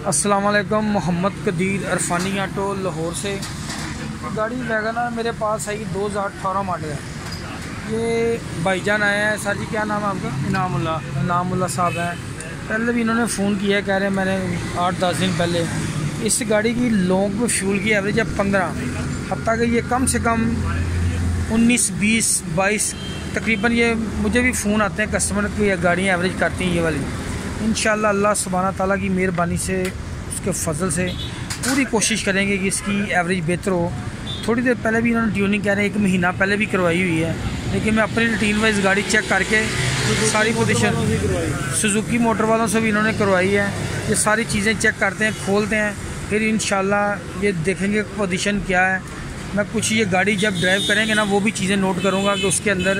अस्सलाम वालेकुम। मोहम्मद कदीर अरफानी ऑटो लाहौर से। गाड़ी वैगनर मेरे पास आई 2018 मॉडल है। ये भाईजान आए हैं। सर जी क्या नाम है आपका? इनामुल्ला साहब हैं। पहले भी इन्होंने फ़ोन किया है, कह रहे हैं मैंने 8-10 दिन पहले। इस गाड़ी की लॉन्ग फ्यूल की एवरेज है 15, हत्ता कि ये कम से कम 19, 20, 22 तकरीबन। ये मुझे भी फ़ोन आते हैं कस्टमर की गाड़ियाँ एवरेज करती हैं ये वाली। इंशाअल्लाह अल्लाह सुब्हाना ताला की मेहरबानी से, उसके फजल से पूरी कोशिश करेंगे कि इसकी एवरेज बेहतर हो। थोड़ी देर पहले भी इन्होंने ट्यूनिंग कह रहे हैं 1 महीना पहले भी करवाई हुई है, लेकिन मैं अपनी रूटीन वाइज गाड़ी चेक करके सारी पोजीशन सुजुकी मोटर वालों से भी इन्होंने करवाई है। ये सारी चीज़ें चेक करते हैं, खोलते हैं, फिर इंशाअल्लाह ये देखेंगे पोजीशन क्या है। मैं कुछ ये गाड़ी जब ड्राइव करेंगे ना, वो भी चीज़ें नोट करूँगा कि उसके अंदर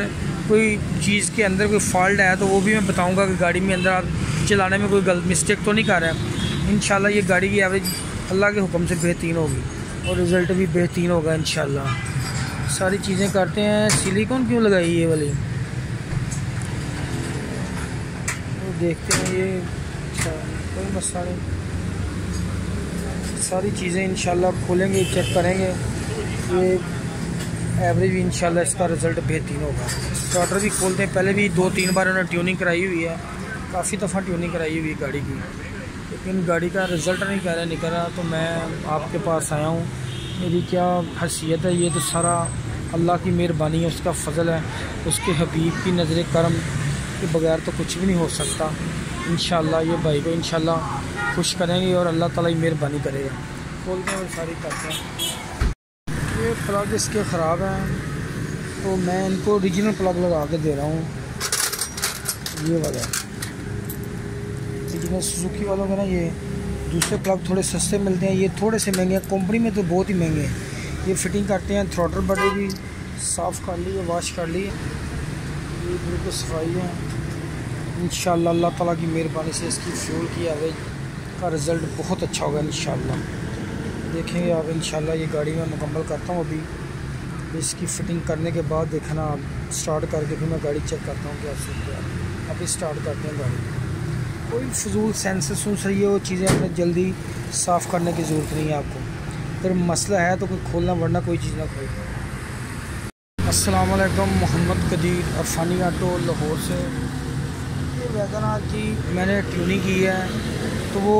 कोई चीज़ के अंदर कोई फॉल्ट है तो वो भी मैं बताऊँगा कि गाड़ी में अंदर आप चलाने में कोई गलत मिस्टेक तो नहीं कर रहा है। इंशाल्लाह ये गाड़ी की एवरेज अल्लाह के हुक्म से बेहतरीन होगी और रिज़ल्ट भी बेहतरीन होगा इंशाल्लाह। सारी चीज़ें करते हैं। सिलिकॉन क्यों लगाई ये वाली, वो देखते हैं। ये अच्छा, कोई मसला नहीं। सारी चीज़ें इंशाल्लाह खोलेंगे, चेक करेंगे। ये एवरेज भी इंशाल्लाह इसका रिज़ल्ट बेहतरीन होगा। स्टार्टर भी खोलते हैं। पहले भी 2-3 बार उन्होंने ट्यूनिंग कराई हुई है, काफ़ी दफ़ा ट्यूनिंग कराई हुई गाड़ी की, लेकिन गाड़ी का रिज़ल्ट नहीं कह रहा निकल रहा। तो मैं आपके पास आया हूँ। मेरी क्या हैसियत है, ये तो सारा अल्लाह की मेहरबानी है, उसका फ़ज़ल है, उसके हबीब की नज़र करम के बगैर तो कुछ भी नहीं हो सकता। इंशाअल्लाह ये भाई को इंशाअल्लाह खुश करेंगे और अल्लाह ताला की मेहरबानी करेगा। खोलते हैं और सारी करते हैं। ये प्लग इसके ख़राब हैं, तो मैं इनको ओरिजिनल प्लग लगा के दे रहा हूँ। ये वाला ओरिजिनल सुजुकी वालों के ना, ये दूसरे प्लग थोड़े सस्ते मिलते हैं, ये थोड़े से महंगे हैं। कंपनी में तो बहुत ही महंगे हैं। ये फिटिंग करते हैं। थ्रॉटल बड़े भी साफ़ कर ली है, वॉश कर ली है। ये बिल्कुल सफाई है। इंशाअल्लाह अल्लाह ताला की मेहरबानी से इसकी फ्यूल की एवरेज का रिज़ल्ट बहुत अच्छा होगा इंशाअल्लाह। देखेंगे आप इंशाअल्लाह। ये गाड़ी मैं मुकम्मल करता हूँ अभी। इसकी फ़िटिंग करने के बाद देखना आप, स्टार्ट करके फिर मैं गाड़ी चेक करता हूँ क्या सूखता है। अभी स्टार्ट करते हैं गाड़ी। कोई फजूल सेंसर सुन रही है, वो चीज़ें अपने जल्दी साफ़ करने की ज़रूरत नहीं है आपको। फिर मसला है तो कोई खोलना, वरना कोई चीज़ ना खोल। अस्सलाम वालेकुम। मोहम्मद कदीर अरफानी ऑटो लाहौर से। ये वैगनर की मैंने ट्यूनिंग की है, तो वो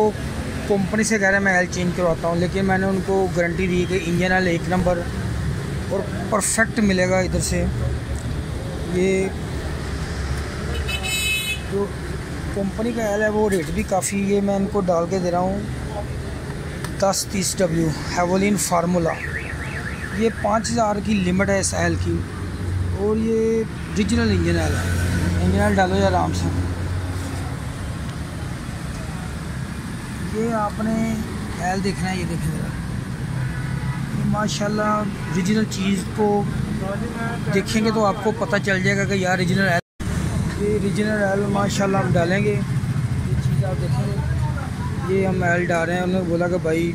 कंपनी से कह रहे हैं मैं ऑयल चेंज करवाता हूँ, लेकिन मैंने उनको गारंटी दी कि इंजन ऑयल 1 नंबर और परफेक्ट मिलेगा इधर से। ये जो कंपनी का ऑयल है वो रेट भी काफ़ी, ये मैं इनको डाल के दे रहा हूँ 1030W हेवोलिन फार्मूला। ये 5000 की लिमिट है इस ऑयल की, और ये ओरिजिनल इंजन ऑयल है। इंजन ऑयल डालो या आराम से। ये आपने ऑयल देखना है, ये देखें ज़रा। ये माशाल्लाह ओरिजिनल चीज़ को देखेंगे तो आपको पता चल जाएगा कि यार ओरिजिनल ऑयल, ये ओरिजिनल ऑयल माशाल्लाह हम डालेंगे। ये चीज़ आप देखेंगे। ये हम ऑयल डाल रहे हैं। उन्होंने बोला कि भाई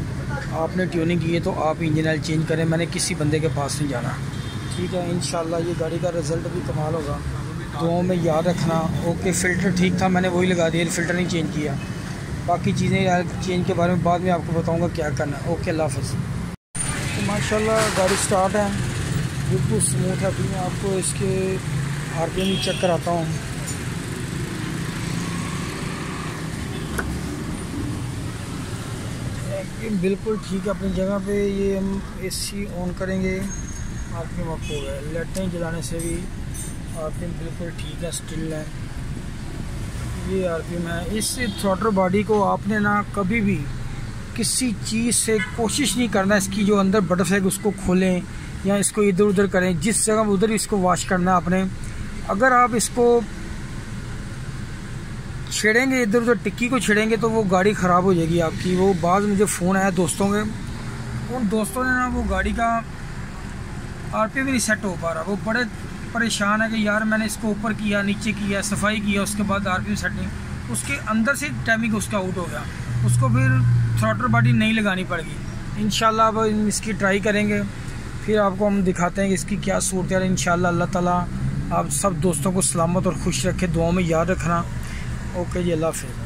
आपने ट्यूनिंग की है तो आप इंजन ऑयल चेंज करें, मैंने किसी बंदे के पास नहीं जाना। ठीक है, इंशाल्लाह ये गाड़ी का रिज़ल्ट भी कमाल होगा। दुआओं में याद रखना। ओके, फ़िल्टर ठीक था, मैंने वही लगा दिया, फ़िल्टर नहीं चेंज किया। बाकी चीज़ें चेंज के बारे में बाद में आपको बताऊँगा क्या करना है। ओके, अल्लाह हाफ़िज़। तो माशाल्लाह गाड़ी स्टार्ट है, बिल्कुल स्मूथ है। अभी मैं आपको इसके RPM चेक कराता हूँ। बिल्कुल ठीक है अपनी जगह पे। ये हम AC ऑन करेंगे, RPM अप हो गया। लाइटें जलाने से भी RPM बिल्कुल ठीक है, स्टिल है। ये RPM है। इस थ्रॉटल बॉडी को आपने ना कभी भी किसी चीज़ से कोशिश नहीं करना, इसकी जो अंदर बर्फ है उसको खोलें या इसको इधर उधर करें। जिस जगह उधर इसको वॉश करना है आपने। अगर आप इसको छेड़ेंगे, इधर उधर टिक्की को छेड़ेंगे, तो वो गाड़ी ख़राब हो जाएगी आपकी। वो बाद मुझे फ़ोन आया दोस्तों के, उन दोस्तों ने ना वो गाड़ी का RPM भी नहीं सेट हो पा रहा। वो बड़े परेशान है कि यार मैंने इसको ऊपर किया, नीचे किया, सफाई किया, उसके बाद RPM सेट नहीं, उसके अंदर से टाइमिंग उसका आउट हो गया। उसको फिर थ्रॉटल बॉडी नहीं लगानी पड़ेगी। इंशाल्लाह अब इसकी ट्राई करेंगे, फिर आपको हम दिखाते हैं कि इसकी क्या सूरत है। इंशाल्लाह अल्लाह ताला आप सब दोस्तों को सलामत और खुश रखे, दुआओं में याद रखना। ओके जी, अल्लाह हाफ़िज़।